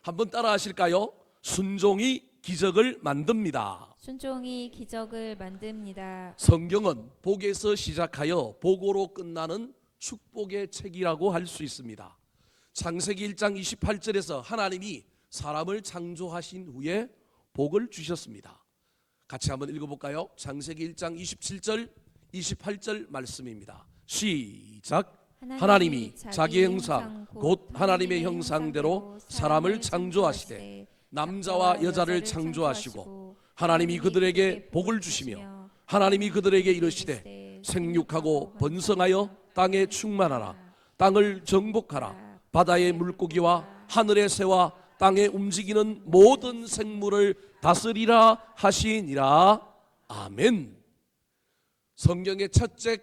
한번 따라 하실까요? 순종이 기적을 만듭니다. 순종이 기적을 만듭니다. 성경은 복에서 시작하여 복으로 끝나는 축복의 책이라고 할 수 있습니다. 창세기 1장 28절에서 하나님이 사람을 창조하신 후에 복을 주셨습니다. 같이 한번 읽어볼까요? 창세기 1장 27절 28절 말씀입니다. 시작. 하나님이 자기의 형상 곧 하나님의 형상대로 사람을 창조하시되 남자와 여자를 창조하시고 하나님이 그들에게 복을 주시며 하나님이 그들에게 이르시되 생육하고 번성하여 땅에 충만하라. 땅을 정복하라. 바다의 물고기와 하늘의 새와 땅에 움직이는 모든 생물을 다스리라 하시니라. 아멘. 성경의 첫째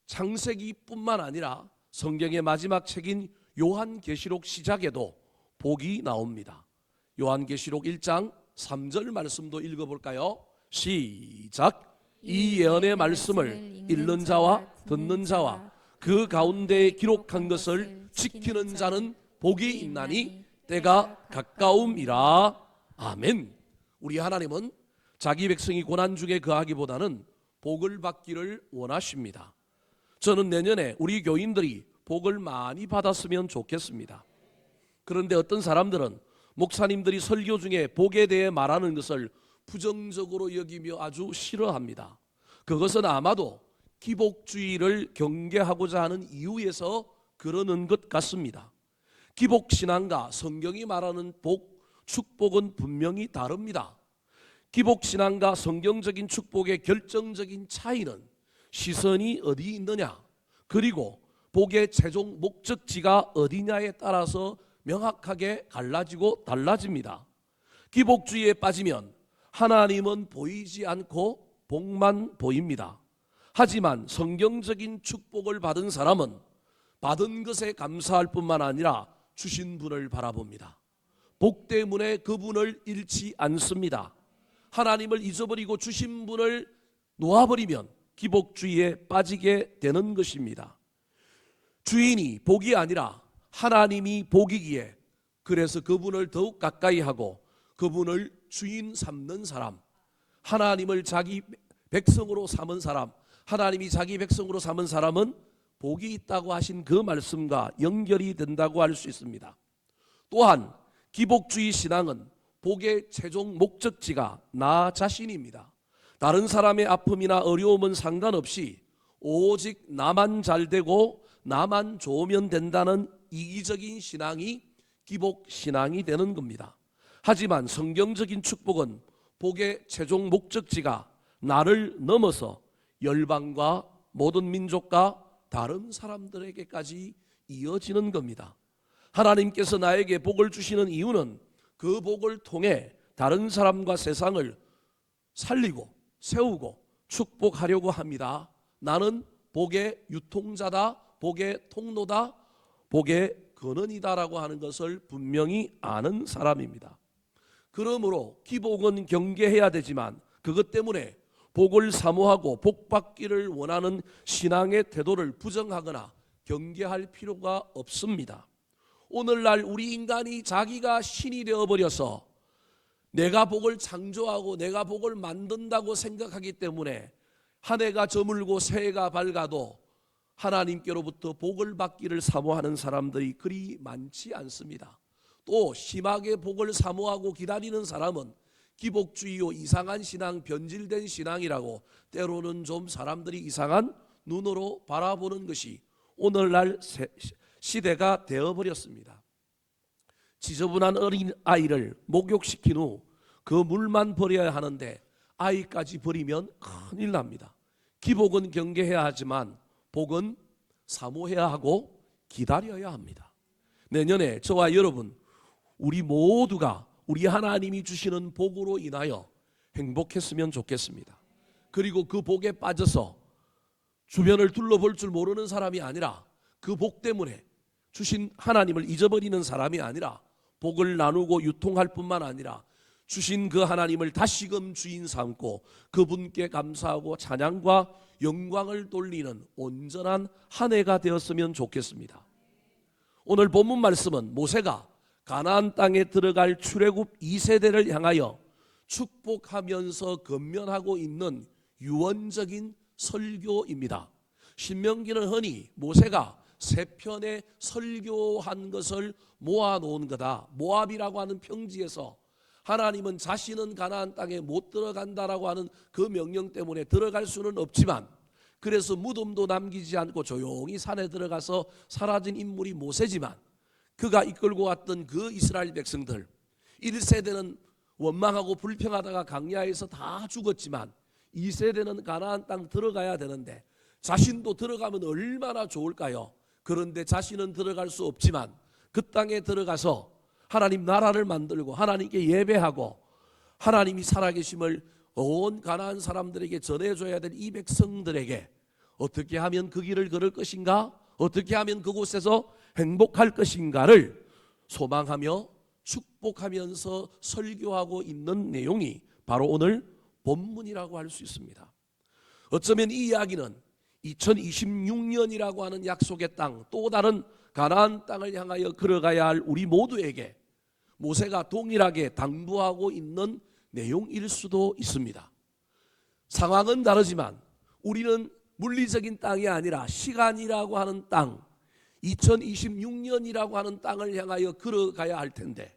창세기뿐만 아니라 성경의 마지막 책인 요한계시록 시작에도 복이 나옵니다. 요한계시록 1장 3절 말씀도 읽어볼까요? 시작. 이 예언의 말씀을 읽는 자와 듣는 자와 그 가운데에 기록한 것을 지키는 자는 복이 있나니 때가 가까움이라. 아멘. 우리 하나님은 자기 백성이 고난 중에 거하기보다는 복을 받기를 원하십니다. 저는 내년에 우리 교인들이 복을 많이 받았으면 좋겠습니다. 그런데 어떤 사람들은 목사님들이 설교 중에 복에 대해 말하는 것을 부정적으로 여기며 아주 싫어합니다. 그것은 아마도 기복주의를 경계하고자 하는 이유에서 그러는 것 같습니다. 기복신앙과 성경이 말하는 복, 축복은 분명히 다릅니다. 기복신앙과 성경적인 축복의 결정적인 차이는 시선이 어디 있느냐, 그리고 복의 최종 목적지가 어디냐에 따라서 명확하게 갈라지고 달라집니다. 기복주의에 빠지면 하나님은 보이지 않고 복만 보입니다. 하지만 성경적인 축복을 받은 사람은 받은 것에 감사할 뿐만 아니라 주신 분을 바라봅니다. 복 때문에 그분을 잃지 않습니다. 하나님을 잊어버리고 주신 분을 놓아버리면 기복주의에 빠지게 되는 것입니다. 주인이 복이 아니라 하나님이 복이기에 그래서 그분을 더욱 가까이 하고 그분을 주인 삼는 사람, 하나님을 자기 백성으로 삼은 사람, 하나님이 자기 백성으로 삼은 사람은 복이 있다고 하신 그 말씀과 연결이 된다고 할 수 있습니다. 또한 기복주의 신앙은 복의 최종 목적지가 나 자신입니다. 다른 사람의 아픔이나 어려움은 상관없이 오직 나만 잘 되고 나만 좋으면 된다는 이기적인 신앙이 기복신앙이 되는 겁니다. 하지만 성경적인 축복은 복의 최종 목적지가 나를 넘어서 열방과 모든 민족과 다른 사람들에게까지 이어지는 겁니다. 하나님께서 나에게 복을 주시는 이유는 그 복을 통해 다른 사람과 세상을 살리고 세우고 축복하려고 합니다. 나는 복의 유통자다, 복의 통로다, 복의 근원이다라고 하는 것을 분명히 아는 사람입니다. 그러므로 기복은 경계해야 되지만 그것 때문에 복을 사모하고 복 받기를 원하는 신앙의 태도를 부정하거나 경계할 필요가 없습니다. 오늘날 우리 인간이 자기가 신이 되어버려서 내가 복을 창조하고 내가 복을 만든다고 생각하기 때문에 한 해가 저물고 새해가 밝아도 하나님께로부터 복을 받기를 사모하는 사람들이 그리 많지 않습니다. 또 심하게 복을 사모하고 기다리는 사람은 기복주의요, 이상한 신앙, 변질된 신앙이라고 때로는 좀 사람들이 이상한 눈으로 바라보는 것이 오늘날 시대가 되어버렸습니다. 지저분한 어린 아이를 목욕시킨 후 그 물만 버려야 하는데 아이까지 버리면 큰일 납니다. 기복은 경계해야 하지만 복은 사모해야 하고 기다려야 합니다. 내년에 저와 여러분 우리 모두가 우리 하나님이 주시는 복으로 인하여 행복했으면 좋겠습니다. 그리고 그 복에 빠져서 주변을 둘러볼 줄 모르는 사람이 아니라 그 복 때문에 주신 하나님을 잊어버리는 사람이 아니라 복을 나누고 유통할 뿐만 아니라 주신 그 하나님을 다시금 주인 삼고 그분께 감사하고 찬양과 영광을 돌리는 온전한 한 해가 되었으면 좋겠습니다. 오늘 본문 말씀은 모세가 가나안 땅에 들어갈 출애굽 2세대를 향하여 축복하면서 건면하고 있는 유언적인 설교입니다. 신명기는 흔히 모세가 세 편의 설교한 것을 모아놓은 거다. 모압이라고 하는 평지에서 하나님은 자신은 가나안 땅에 못 들어간다라고 하는 그 명령 때문에 들어갈 수는 없지만, 그래서 무덤도 남기지 않고 조용히 산에 들어가서 사라진 인물이 모세지만, 그가 이끌고 왔던 그 이스라엘 백성들 1세대는 원망하고 불평하다가 광야에서 다 죽었지만 2세대는 가나안 땅 들어가야 되는데 자신도 들어가면 얼마나 좋을까요? 그런데 자신은 들어갈 수 없지만 그 땅에 들어가서 하나님 나라를 만들고 하나님께 예배하고 하나님이 살아계심을 온 가나안 사람들에게 전해줘야 될 이 백성들에게 어떻게 하면 그 길을 걸을 것인가? 어떻게 하면 그곳에서 행복할 것인가를 소망하며 축복하면서 설교하고 있는 내용이 바로 오늘 본문이라고 할 수 있습니다. 어쩌면 이 이야기는 2026년이라고 하는 약속의 땅, 또 다른 가나안 땅을 향하여 걸어가야 할 우리 모두에게 모세가 동일하게 당부하고 있는 내용일 수도 있습니다. 상황은 다르지만 우리는 물리적인 땅이 아니라 시간이라고 하는 땅, 2026년이라고 하는 땅을 향하여 걸어가야 할 텐데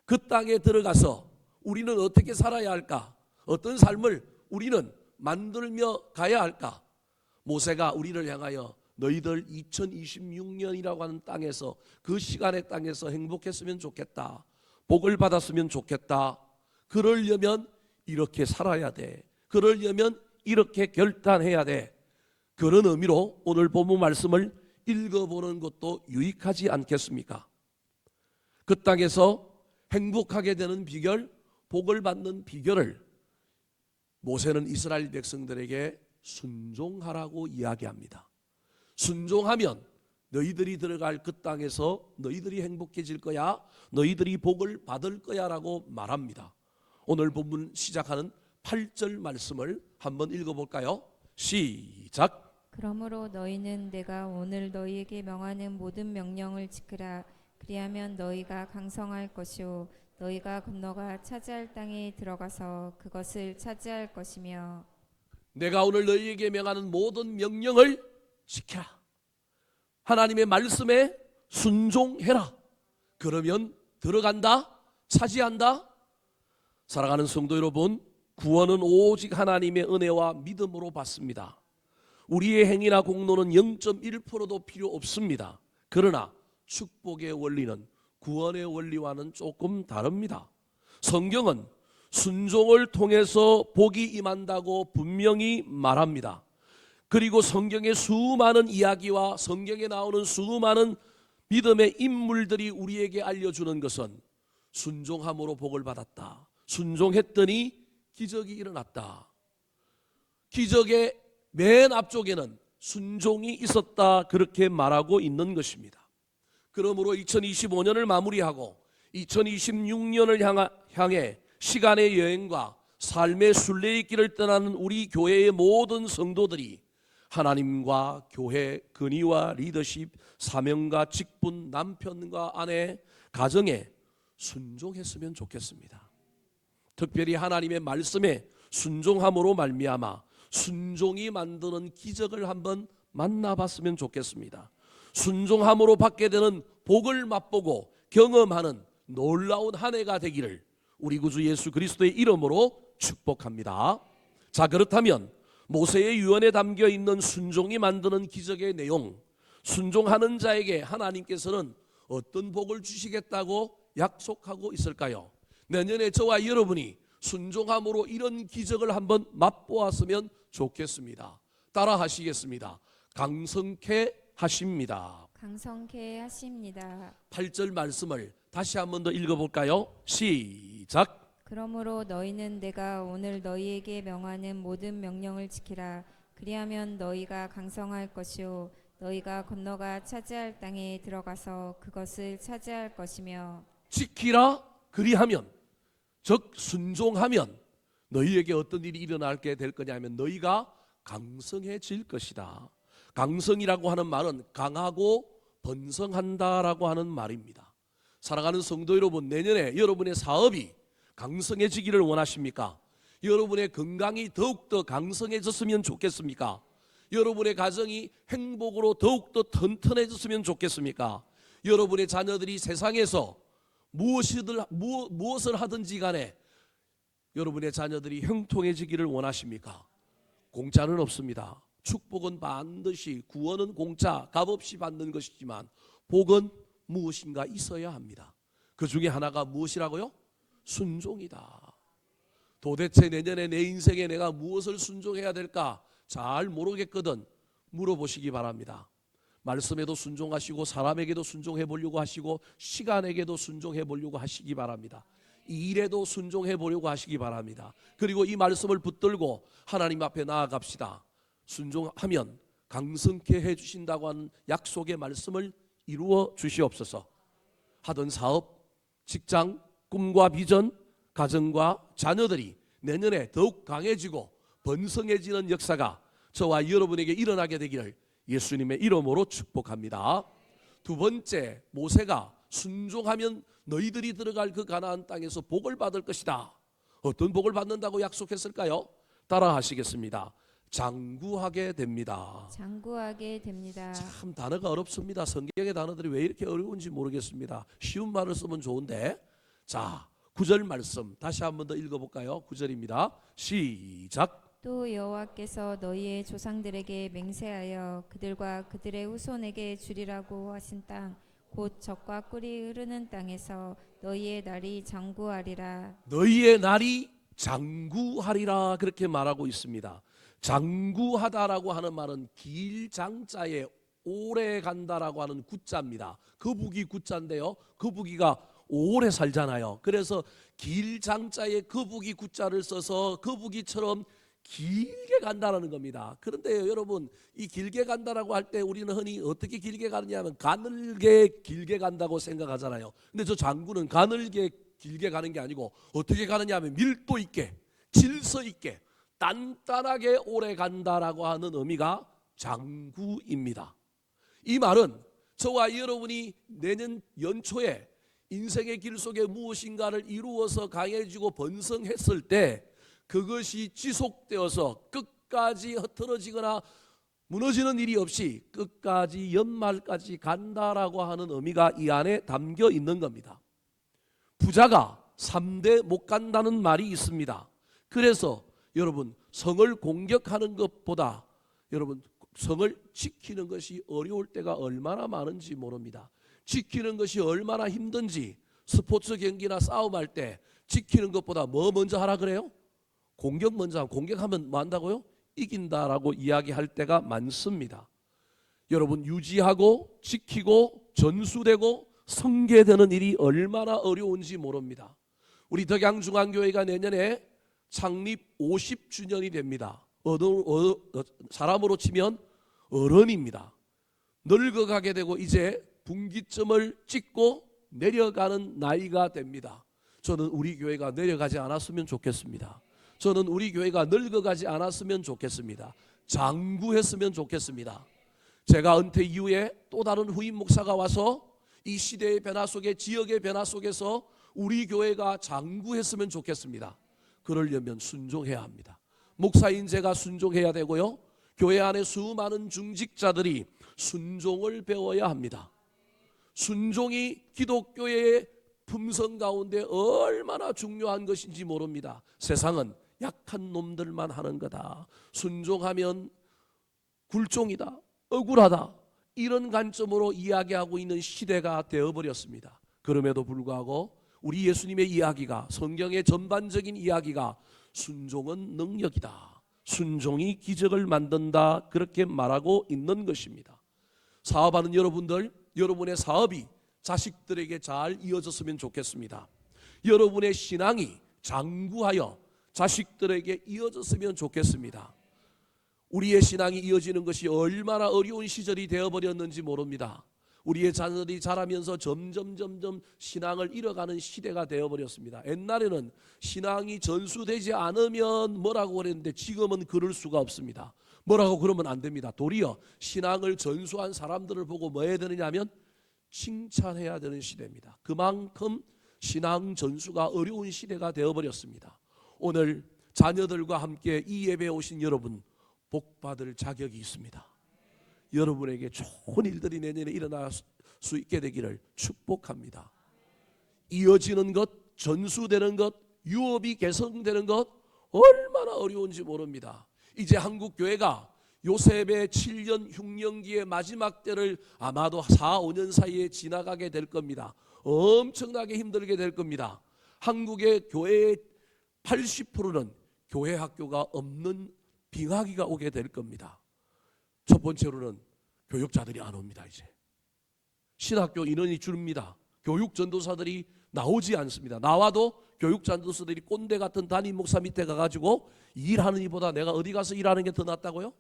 그 땅에 들어가서 우리는 어떻게 살아야 할까? 어떤 삶을 우리는 만들며 가야 할까? 모세가 우리를 향하여 너희들 2026년이라고 하는 땅에서, 그 시간의 땅에서 행복했으면 좋겠다, 복을 받았으면 좋겠다, 그러려면 이렇게 살아야 돼, 그러려면 이렇게 결단해야 돼, 그런 의미로 오늘 본문 말씀을 읽어보는 것도 유익하지 않겠습니까? 그 땅에서 행복하게 되는 비결, 복을 받는 비결을 모세는 이스라엘 백성들에게 순종하라고 이야기합니다. 순종하면 너희들이 들어갈 그 땅에서 너희들이 행복해질 거야, 너희들이 복을 받을 거야 라고 말합니다. 오늘 본문 시작하는 8절 말씀을 한번 읽어볼까요? 시작. 그러므로 너희는 내가 오늘 너희에게 명하는 모든 명령을 지키라. 그리하면 너희가 강성할 것이요 너희가 건너가 차지할 땅에 들어가서 그것을 차지할 것이며, 내가 오늘 너희에게 명하는 모든 명령을 지켜라. 하나님의 말씀에 순종해라. 그러면 들어간다, 차지한다. 사랑하는 성도 여러분, 구원은 오직 하나님의 은혜와 믿음으로 받습니다. 우리의 행위나 공로는 0.1%도 필요 없습니다. 그러나 축복의 원리는 구원의 원리와는 조금 다릅니다. 성경은 순종을 통해서 복이 임한다고 분명히 말합니다. 그리고 성경의 수많은 이야기와 성경에 나오는 수많은 믿음의 인물들이 우리에게 알려주는 것은 순종함으로 복을 받았다, 순종했더니 기적이 일어났다, 기적의 맨 앞쪽에는 순종이 있었다, 그렇게 말하고 있는 것입니다. 그러므로 2025년을 마무리하고 2026년을 향해 시간의 여행과 삶의 순례길을 떠나는 우리 교회의 모든 성도들이 하나님과 교회, 근위와 리더십, 사명과 직분, 남편과 아내, 가정에 순종했으면 좋겠습니다. 특별히 하나님의 말씀에 순종함으로 말미암아 순종이 만드는 기적을 한번 만나봤으면 좋겠습니다. 순종함으로 받게 되는 복을 맛보고 경험하는 놀라운 한 해가 되기를 우리 구주 예수 그리스도의 이름으로 축복합니다. 자, 그렇다면 모세의 유언에 담겨 있는 순종이 만드는 기적의 내용, 순종하는 자에게 하나님께서는 어떤 복을 주시겠다고 약속하고 있을까요? 내년에 저와 여러분이 순종함으로 이런 기적을 한번 맛보았으면 좋겠습니다. 따라 하시겠습니다. 강성케 하십니다. 강성케 하십니다. 8절 말씀을 다시 한번 더 읽어볼까요? 시작. 그러므로 너희는 내가 오늘 너희에게 명하는 모든 명령을 지키라. 그리하면 너희가 강성할 것이요 너희가 건너가 차지할 땅에 들어가서 그것을 차지할 것이며, 지키라, 그리하면, 즉 순종하면 너희에게 어떤 일이 일어나게 될 거냐면 너희가 강성해질 것이다. 강성이라고 하는 말은 강하고 번성한다라고 하는 말입니다. 사랑하는 성도 여러분, 내년에 여러분의 사업이 강성해지기를 원하십니까? 여러분의 건강이 더욱더 강성해졌으면 좋겠습니까? 여러분의 가정이 행복으로 더욱더 튼튼해졌으면 좋겠습니까? 여러분의 자녀들이 세상에서 무엇을 하든지 간에 여러분의 자녀들이 형통해지기를 원하십니까? 공짜는 없습니다. 축복은 반드시, 구원은 공짜, 값없이 받는 것이지만 복은 무엇인가 있어야 합니다. 그 중에 하나가 무엇이라고요? 순종이다. 도대체 내년에 내 인생에 내가 무엇을 순종해야 될까 잘 모르겠거든 물어보시기 바랍니다. 말씀에도 순종하시고 사람에게도 순종해 보려고 하시고 시간에게도 순종해 보려고 하시기 바랍니다. 일에도 순종해 보려고 하시기 바랍니다. 그리고 이 말씀을 붙들고 하나님 앞에 나아갑시다. 순종하면 강성케 해주신다고 하는 약속의 말씀을 이루어 주시옵소서. 하던 사업, 직장, 꿈과 비전, 가정과 자녀들이 내년에 더욱 강해지고 번성해지는 역사가 저와 여러분에게 일어나게 되기를 예수님의 이름으로 축복합니다. 두 번째, 모세가 순종하면 너희들이 들어갈 그 가나안 땅에서 복을 받을 것이다. 어떤 복을 받는다고 약속했을까요? 따라 하시겠습니다. 장구하게 됩니다. 장구하게 됩니다. 참 단어가 어렵습니다. 성경의 단어들이 왜 이렇게 어려운지 모르겠습니다. 쉬운 말을 쓰면 좋은데, 자 9절 말씀 다시 한 번 더 읽어볼까요? 9절입니다. 시작. 또 여호와께서 너희의 조상들에게 맹세하여 그들과 그들의 후손에게 주리라고 하신 땅 곧 젖과 꿀이 흐르는 땅에서 너희의 날이 장구하리라. 너희의 날이 장구하리라 그렇게 말하고 있습니다. 장구하다라고 하는 말은 길장자에 오래 간다라고 하는 구자입니다. 거북이 구자인데요. 거북이가 오래 살잖아요. 그래서 길장자에 거북이 구자를 써서 거북이처럼 길게 간다라는 겁니다. 그런데 여러분, 이 길게 간다라고 할 때 우리는 흔히 어떻게 길게 가느냐 하면 가늘게 길게 간다고 생각하잖아요. 근데 저 장구는 가늘게 길게 가는 게 아니고 어떻게 가느냐 하면 밀도 있게, 질서 있게, 단단하게 오래 간다라고 하는 의미가 장구입니다. 이 말은 저와 여러분이 내년 연초에 인생의 길 속에 무엇인가를 이루어서 강해지고 번성했을 때 그것이 지속되어서 끝까지 흐트러지거나 무너지는 일이 없이 끝까지 연말까지 간다라고 하는 의미가 이 안에 담겨 있는 겁니다. 부자가 3대 못 간다는 말이 있습니다. 그래서 여러분, 성을 공격하는 것보다 여러분 성을 지키는 것이 어려울 때가 얼마나 많은지 모릅니다. 지키는 것이 얼마나 힘든지, 스포츠 경기나 싸움할 때 지키는 것보다 뭐 먼저 하라 그래요? 공격 먼저 하고, 공격하면 뭐 한다고요? 이긴다라고 이야기할 때가 많습니다. 여러분, 유지하고 지키고 전수되고 성계되는 일이 얼마나 어려운지 모릅니다. 우리 덕양중앙교회가 내년에 창립 50주년이 됩니다. 사람으로 치면 어른입니다. 늙어가게 되고 이제 분기점을 찍고 내려가는 나이가 됩니다. 저는 우리 교회가 내려가지 않았으면 좋겠습니다. 저는 우리 교회가 늙어가지 않았으면 좋겠습니다. 장구했으면 좋겠습니다. 제가 은퇴 이후에 또 다른 후임 목사가 와서 이 시대의 변화 속에, 지역의 변화 속에서 우리 교회가 장구했으면 좋겠습니다. 그러려면 순종해야 합니다. 목사인 제가 순종해야 되고요, 교회 안에 수많은 중직자들이 순종을 배워야 합니다. 순종이 기독교의 품성 가운데 얼마나 중요한 것인지 모릅니다. 세상은 약한 놈들만 하는 거다, 순종하면 굴종이다, 억울하다, 이런 관점으로 이야기하고 있는 시대가 되어버렸습니다. 그럼에도 불구하고 우리 예수님의 이야기가, 성경의 전반적인 이야기가 순종은 능력이다, 순종이 기적을 만든다, 그렇게 말하고 있는 것입니다. 사업하는 여러분들, 여러분의 사업이 자식들에게 잘 이어졌으면 좋겠습니다. 여러분의 신앙이 장구하여 자식들에게 이어졌으면 좋겠습니다. 우리의 신앙이 이어지는 것이 얼마나 어려운 시절이 되어버렸는지 모릅니다. 우리의 자녀들이 자라면서 점점 신앙을 잃어가는 시대가 되어버렸습니다. 옛날에는 신앙이 전수되지 않으면 뭐라고 그랬는데 지금은 그럴 수가 없습니다. 뭐라고 그러면 안 됩니다. 도리어 신앙을 전수한 사람들을 보고 뭐 해야 되느냐 하면 칭찬해야 되는 시대입니다. 그만큼 신앙 전수가 어려운 시대가 되어버렸습니다. 오늘 자녀들과 함께 이 예배에 오신 여러분 복받을 자격이 있습니다. 여러분에게 좋은 일들이 내년에 일어날 수 있게 되기를 축복합니다. 이어지는 것, 전수되는 것, 유업이 개성되는 것 얼마나 어려운지 모릅니다. 이제 한국교회가 요셉의 7년 흉년기의 마지막 때를 아마도 4, 5년 사이에 지나가게 될 겁니다. 엄청나게 힘들게 될 겁니다. 한국의 교회의 80%는 교회 학교가 없는 빙하기가 오게 될 겁니다. 첫 번째로는 교육자들이 안 옵니다. 이제 신학교 인원이 줄입니다. 교육 전도사들이 나오지 않습니다. 나와도 교육 전도사들이 꼰대 같은 담임 목사 밑에 가가지고 일하는 이보다 내가 어디 가서 일하는 게 더 낫다고요?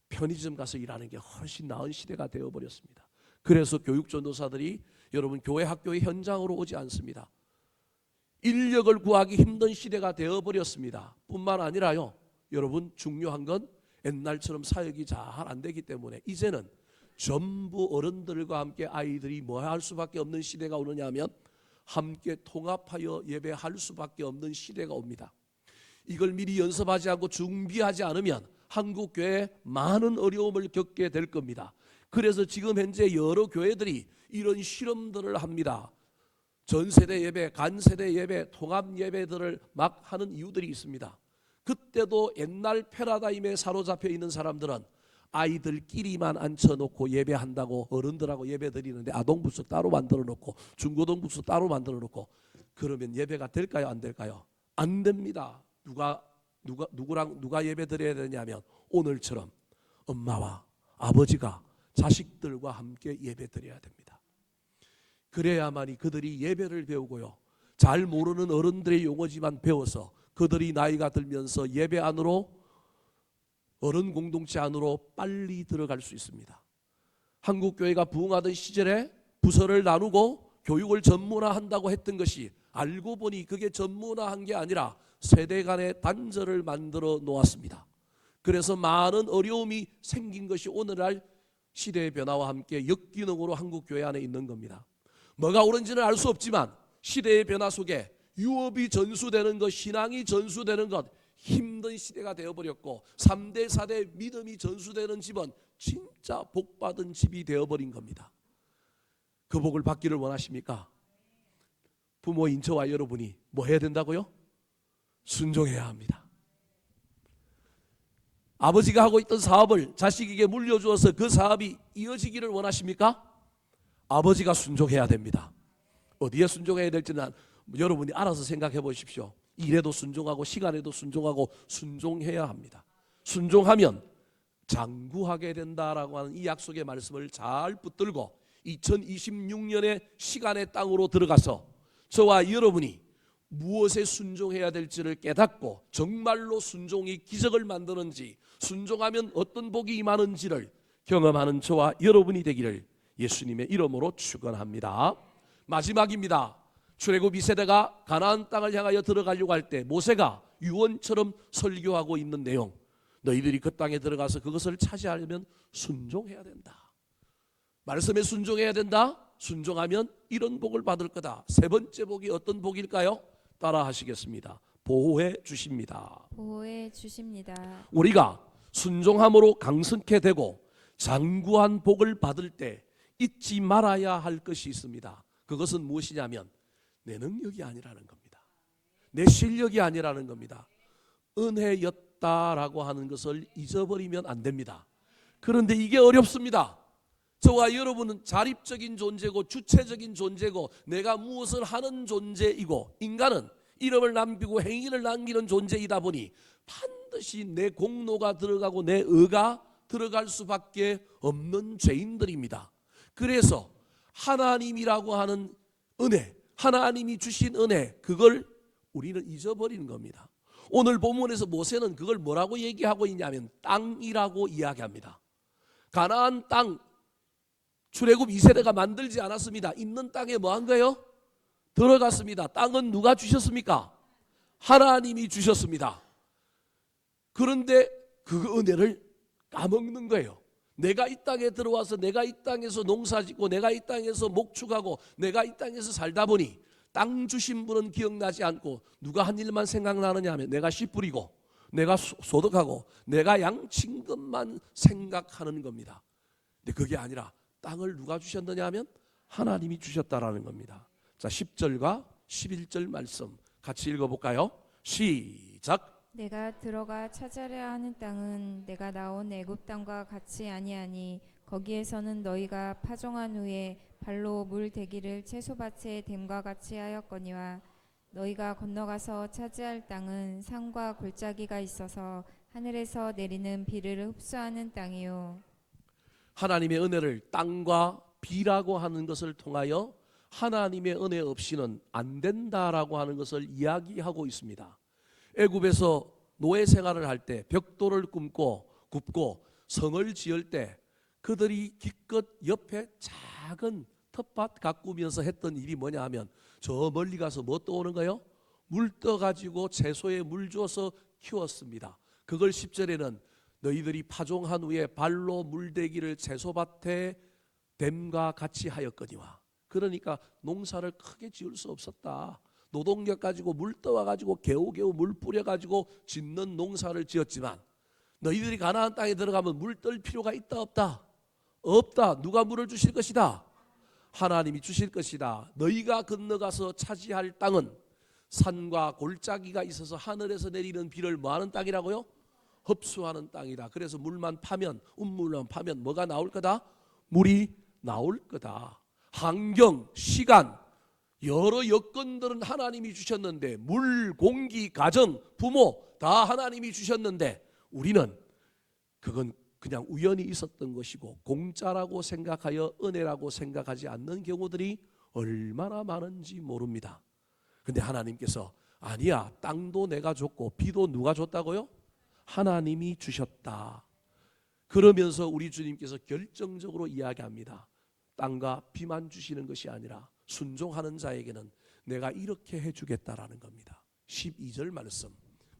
편의점 가서 일하는 게 훨씬 나은 시대가 되어버렸습니다. 그래서 교육 전도사들이 여러분 교회 학교의 현장으로 오지 않습니다. 인력을 구하기 힘든 시대가 되어버렸습니다. 뿐만 아니라요, 여러분 중요한 건 옛날처럼 사역이 잘 안 되기 때문에 이제는 전부 어른들과 함께 아이들이 뭐 할 수밖에 없는 시대가 오느냐 하면 함께 통합하여 예배할 수밖에 없는 시대가 옵니다. 이걸 미리 연습하지 않고 준비하지 않으면 한국교회에 많은 어려움을 겪게 될 겁니다. 그래서 지금 현재 여러 교회들이 이런 실험들을 합니다. 전세대 예배, 간세대 예배, 통합 예배들을 막 하는 이유들이 있습니다. 그때도 옛날 패러다임에 사로잡혀 있는 사람들은 아이들끼리만 앉혀놓고 예배한다고 어른들하고 예배 드리는데 아동부스 따로 만들어 놓고 중고등부스 따로 만들어 놓고 그러면 예배가 될까요? 안 될까요? 안 됩니다. 누구랑 예배 드려야 되냐면 오늘처럼 엄마와 아버지가 자식들과 함께 예배 드려야 됩니다. 그래야만이 그들이 예배를 배우고요. 잘 모르는 어른들의 용어지만 배워서 그들이 나이가 들면서 예배 안으로 어른 공동체 안으로 빨리 들어갈 수 있습니다. 한국교회가 부흥하던 시절에 부서를 나누고 교육을 전문화한다고 했던 것이 알고 보니 그게 전문화한 게 아니라 세대 간의 단절을 만들어 놓았습니다. 그래서 많은 어려움이 생긴 것이 오늘날 시대의 변화와 함께 역기능으로 한국교회 안에 있는 겁니다. 뭐가 옳은지는 알 수 없지만 시대의 변화 속에 유업이 전수되는 것, 신앙이 전수되는 것 힘든 시대가 되어버렸고 3대 4대 믿음이 전수되는 집은 진짜 복받은 집이 되어버린 겁니다. 그 복을 받기를 원하십니까? 부모인 저와 여러분이 뭐 해야 된다고요? 순종해야 합니다. 아버지가 하고 있던 사업을 자식에게 물려주어서 그 사업이 이어지기를 원하십니까? 아버지가 순종해야 됩니다. 어디에 순종해야 될지는 여러분이 알아서 생각해 보십시오. 일에도 순종하고 시간에도 순종하고 순종해야 합니다. 순종하면 장구하게 된다라고 하는 이 약속의 말씀을 잘 붙들고 2026년의 시간의 땅으로 들어가서 저와 여러분이 무엇에 순종해야 될지를 깨닫고 정말로 순종이 기적을 만드는지 순종하면 어떤 복이 임하는지를 경험하는 저와 여러분이 되기를 예수님의 이름으로 축원합니다. 마지막입니다. 출애굽 2세대가 가나안 땅을 향하여 들어가려고 할 때 모세가 유언처럼 설교하고 있는 내용, 너희들이 그 땅에 들어가서 그것을 차지하려면 순종해야 된다. 말씀에 순종해야 된다. 순종하면 이런 복을 받을 거다. 세 번째 복이 어떤 복일까요? 따라 하시겠습니다. 보호해 주십니다. 보호해 주십니다. 우리가 순종함으로 강성케 되고 장구한 복을 받을 때 잊지 말아야 할 것이 있습니다. 그것은 무엇이냐면 내 능력이 아니라는 겁니다. 내 실력이 아니라는 겁니다. 은혜였다라고 하는 것을 잊어버리면 안 됩니다. 그런데 이게 어렵습니다. 저와 여러분은 자립적인 존재고 주체적인 존재고 내가 무엇을 하는 존재이고 인간은 이름을 남기고 행위를 남기는 존재이다 보니 반드시 내 공로가 들어가고 내 의가 들어갈 수밖에 없는 죄인들입니다. 그래서 하나님이라고 하는 은혜, 하나님이 주신 은혜, 그걸 우리는 잊어버리는 겁니다. 오늘 본문에서 모세는 그걸 뭐라고 얘기하고 있냐면 땅이라고 이야기합니다. 가나안 땅, 출애굽 2세대가 만들지 않았습니다. 있는 땅에 뭐 한 거예요? 들어갔습니다. 땅은 누가 주셨습니까? 하나님이 주셨습니다. 그런데 그 은혜를 까먹는 거예요. 내가 이 땅에 들어와서 내가 이 땅에서 농사짓고 내가 이 땅에서 목축하고 내가 이 땅에서 살다 보니 땅 주신 분은 기억나지 않고 누가 한 일만 생각나느냐 하면 내가 씨 뿌리고 내가 소득하고 내가 양친 것만 생각하는 겁니다. 근데 그게 아니라 땅을 누가 주셨느냐 하면 하나님이 주셨다라는 겁니다. 자, 10절과 11절 말씀 같이 읽어볼까요? 시작. 내가 들어가 찾으려 하는 땅은 내가 나온 애굽 땅과 같이 아니하니 거기에서는 너희가 파종한 후에 발로 물 대기를 채소밭에 댐과 같이 하였거니와 너희가 건너가서 차지할 땅은 산과 골짜기가 있어서 하늘에서 내리는 비를 흡수하는 땅이요. 하나님의 은혜를 땅과 비라고 하는 것을 통하여 하나님의 은혜 없이는 안 된다라고 하는 것을 이야기하고 있습니다. 애굽에서 노예 생활을 할 때 벽돌을 굽고 성을 지을 때 그들이 기껏 옆에 작은 텃밭 가꾸면서 했던 일이 뭐냐 하면 저 멀리 가서 뭐 떠오는 거예요? 물 떠가지고 채소에 물 주어서 키웠습니다. 그걸 10절에는 너희들이 파종한 후에 발로 물대기를 채소밭에 댐과 같이 하였거니와. 그러니까 농사를 크게 지을 수 없었다. 노동력 가지고 물 떠와가지고 겨우겨우 물 뿌려가지고 짓는 농사를 지었지만 너희들이 가나안 땅에 들어가면 물 떨 필요가 있다 없다? 없다. 누가 물을 주실 것이다? 하나님이 주실 것이다. 너희가 건너가서 차지할 땅은 산과 골짜기가 있어서 하늘에서 내리는 비를 뭐하는 땅이라고요? 흡수하는 땅이다. 그래서 물만 파면 운물만 파면 뭐가 나올 거다? 물이 나올 거다. 환경, 시간, 여러 여건들은 하나님이 주셨는데 물, 공기, 가정, 부모 다 하나님이 주셨는데 우리는 그건 그냥 우연히 있었던 것이고 공짜라고 생각하여 은혜라고 생각하지 않는 경우들이 얼마나 많은지 모릅니다. 근데 하나님께서 아니야, 땅도 내가 줬고 비도 누가 줬다고요? 하나님이 주셨다. 그러면서 우리 주님께서 결정적으로 이야기합니다. 땅과 비만 주시는 것이 아니라 순종하는 자에게는 내가 이렇게 해주겠다라는 겁니다. 12절 말씀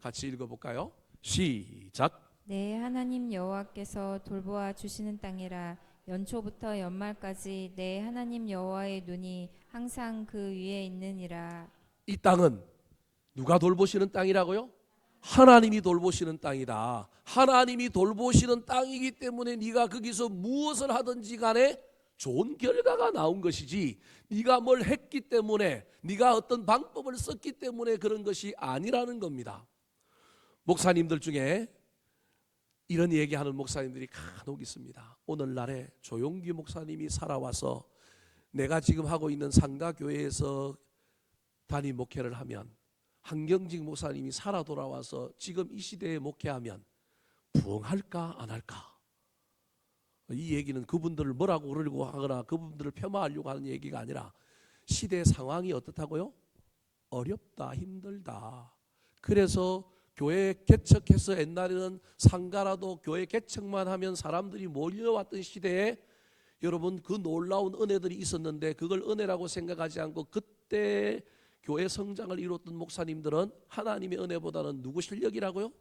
같이 읽어볼까요? 시작. 내 하나님 여호와께서 돌보아 주시는 땅이라. 연초부터 연말까지 내 하나님 여호와의 눈이 항상 그 위에 있느니라. 이 땅은 누가 돌보시는 땅이라고요? 하나님이 돌보시는 땅이다. 하나님이 돌보시는 땅이기 때문에 네가 거기서 무엇을 하든지 간에 좋은 결과가 나온 것이지 네가 뭘 했기 때문에 네가 어떤 방법을 썼기 때문에 그런 것이 아니라는 겁니다. 목사님들 중에 이런 얘기하는 목사님들이 간혹 있습니다. 오늘날에 조용기 목사님이 살아와서 내가 지금 하고 있는 상가교회에서 단임 목회를 하면 한경직 목사님이 살아 돌아와서 지금 이 시대에 목회하면 부흥할까 안 할까? 이 얘기는 그분들을 뭐라고 그러려고 하거나 그분들을 폄하하려고 하는 얘기가 아니라 시대 상황이 어떻다고요? 어렵다, 힘들다. 그래서 교회 개척해서 옛날에는 상가라도 교회 개척만 하면 사람들이 몰려왔던 시대에 여러분 그 놀라운 은혜들이 있었는데 그걸 은혜라고 생각하지 않고 그때 교회 성장을 이뤘던 목사님들은 하나님의 은혜보다는 누구 실력이라고요?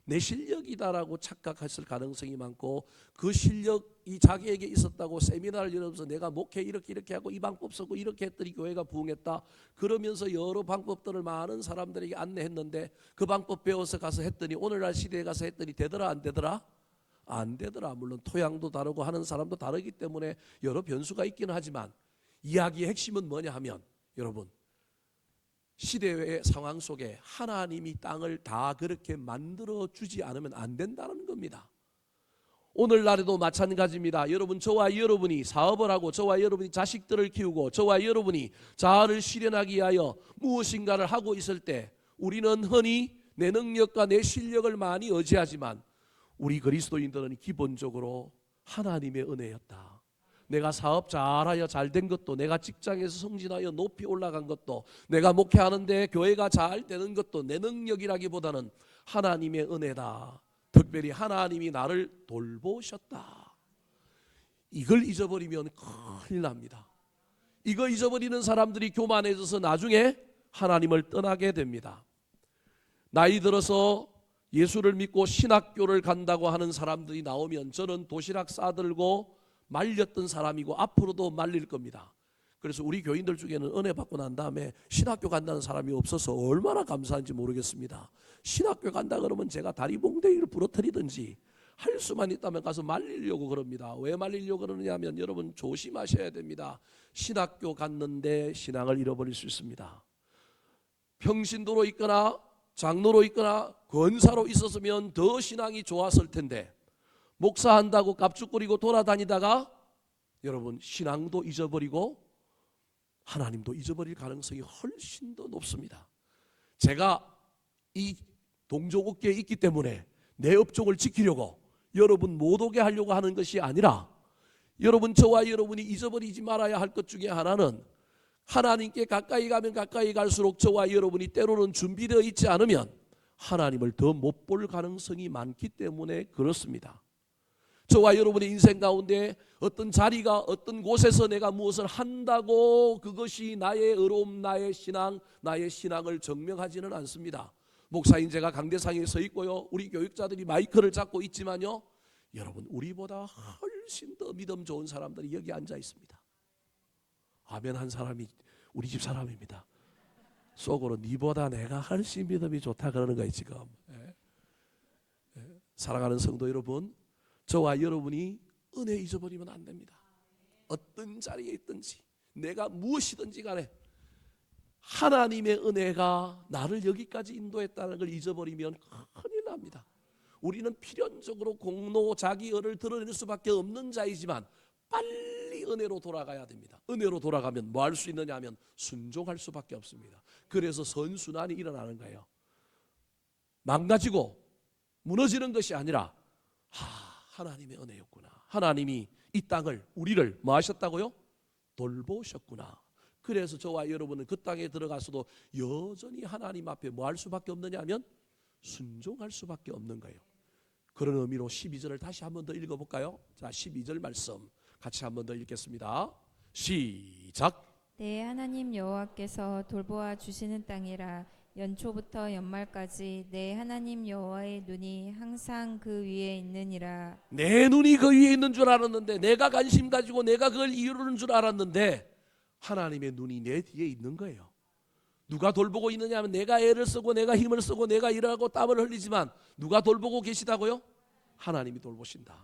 내 실력이다라고 착각했을 가능성이 많고 그 실력이 자기에게 있었다고 세미나를 열어서 내가 목회 이렇게 하고 이 방법 쓰고 이렇게 했더니 교회가 부흥했다. 그러면서 여러 방법들을 많은 사람들에게 안내했는데 그 방법 배워서 가서 했더니 오늘날 시대에 가서 했더니 되더라 안 되더라? 안 되더라. 물론 토양도 다르고 하는 사람도 다르기 때문에 여러 변수가 있기는 하지만 이야기의 핵심은 뭐냐 하면 여러분 시대의 상황 속에 하나님이 땅을 다 그렇게 만들어 주지 않으면 안 된다는 겁니다. 오늘날에도 마찬가지입니다. 여러분 저와 여러분이 사업을 하고 저와 여러분이 자식들을 키우고 저와 여러분이 자아를 실현하기 위하여 무엇인가를 하고 있을 때 우리는 흔히 내 능력과 내 실력을 많이 의지하지만 우리 그리스도인들은 기본적으로 하나님의 은혜였다. 내가 사업 잘하여 잘된 것도 내가 직장에서 승진하여 높이 올라간 것도 내가 목회하는데 교회가 잘 되는 것도 내 능력이라기보다는 하나님의 은혜다. 특별히 하나님이 나를 돌보셨다. 이걸 잊어버리면 큰일 납니다. 이거 잊어버리는 사람들이 교만해져서 나중에 하나님을 떠나게 됩니다. 나이 들어서 예수를 믿고 신학교를 간다고 하는 사람들이 나오면 저는 도시락 싸들고 말렸던 사람이고 앞으로도 말릴 겁니다. 그래서 우리 교인들 중에는 은혜 받고 난 다음에 신학교 간다는 사람이 없어서 얼마나 감사한지 모르겠습니다. 신학교 간다 그러면 제가 다리 몽둥이를 부러뜨리든지 할 수만 있다면 가서 말리려고 그럽니다. 왜 말리려고 그러느냐 하면 여러분 조심하셔야 됩니다. 신학교 갔는데 신앙을 잃어버릴 수 있습니다. 평신도로 있거나 장로로 있거나 권사로 있었으면 더 신앙이 좋았을 텐데 목사한다고 깝죽거리고 돌아다니다가 여러분 신앙도 잊어버리고 하나님도 잊어버릴 가능성이 훨씬 더 높습니다. 제가 이 동종업계에 있기 때문에 내 업종을 지키려고 여러분 못 오게 하려고 하는 것이 아니라 여러분 저와 여러분이 잊어버리지 말아야 할 것 중에 하나는 하나님께 가까이 가면 가까이 갈수록 저와 여러분이 때로는 준비되어 있지 않으면 하나님을 더 못 볼 가능성이 많기 때문에 그렇습니다. 저와 여러분의 인생 가운데 어떤 자리가 어떤 곳에서 내가 무엇을 한다고 그것이 나의 의로움, 나의 신앙을 증명하지는 않습니다. 목사인 제가 강대상에 서 있고요. 우리 교육자들이 마이크를 잡고 있지만요. 여러분 우리보다 훨씬 더 믿음 좋은 사람들이 여기 앉아 있습니다. 아멘 한 사람이 우리 집 사람입니다. 속으로 니보다 내가 훨씬 믿음이 좋다 그러는 거예요 지금. 사랑하는 성도 여러분, 저와 여러분이 은혜 잊어버리면 안 됩니다. 어떤 자리에 있든지 내가 무엇이든지 간에 하나님의 은혜가 나를 여기까지 인도했다는 걸 잊어버리면 큰일 납니다. 우리는 필연적으로 공로 자기의를 드러낼 수밖에 없는 자이지만 빨리 은혜로 돌아가야 됩니다. 은혜로 돌아가면 뭐 할 수 있느냐 하면 순종할 수밖에 없습니다. 그래서 선순환이 일어나는 거예요. 망가지고 무너지는 것이 아니라 하나님의 은혜였구나. 하나님이 이 땅을 우리를 뭐 하셨다고요? 돌보셨구나. 그래서 저와 여러분은 그 땅에 들어가서도 여전히 하나님 앞에 뭐 할 수밖에 없느냐 하면 순종할 수밖에 없는 거예요. 그런 의미로 12절을 다시 한 번 더 읽어볼까요? 자, 12절 말씀 같이 한 번 더 읽겠습니다. 시작. 내 하나님 여호와께서 돌보아 주시는 땅이라. 연초부터 연말까지 내 하나님 여호와의 눈이 항상 그 위에 있느니라. 내 눈이 그 위에 있는 줄 알았는데, 내가 관심 가지고 내가 그걸 이루는 줄 알았는데 하나님의 눈이 내 뒤에 있는 거예요. 누가 돌보고 있느냐 하면 내가 애를 쓰고 내가 힘을 쓰고 내가 일하고 땀을 흘리지만 누가 돌보고 계시다고요? 하나님이 돌보신다.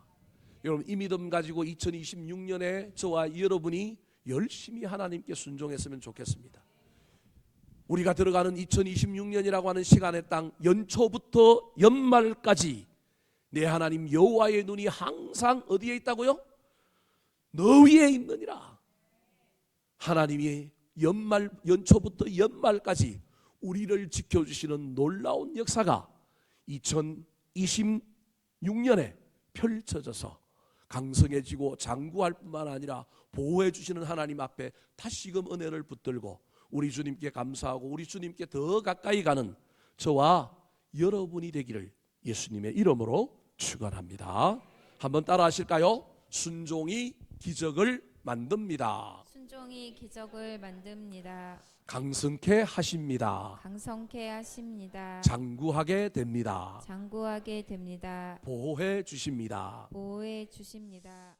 여러분 이 믿음 가지고 2026년에 저와 여러분이 열심히 하나님께 순종했으면 좋겠습니다. 우리가 들어가는 2026년이라고 하는 시간의 땅, 연초부터 연말까지 내 하나님 여호와의 눈이 항상 어디에 있다고요? 너 위에 있느니라. 하나님이 연초부터 연말까지 우리를 지켜주시는 놀라운 역사가 2026년에 펼쳐져서 강성해지고 장구할 뿐만 아니라 보호해 주시는 하나님 앞에 다시금 은혜를 붙들고 우리 주님께 감사하고 우리 주님께 더 가까이 가는 저와 여러분이 되기를 예수님의 이름으로 축원합니다. 한번 따라 하실까요? 순종이 기적을 만듭니다. 순종이 기적을 만듭니다. 강성케 하십니다. 강성케 하십니다. 장구하게 됩니다. 장구하게 됩니다. 보호해 주십니다. 보호해 주십니다.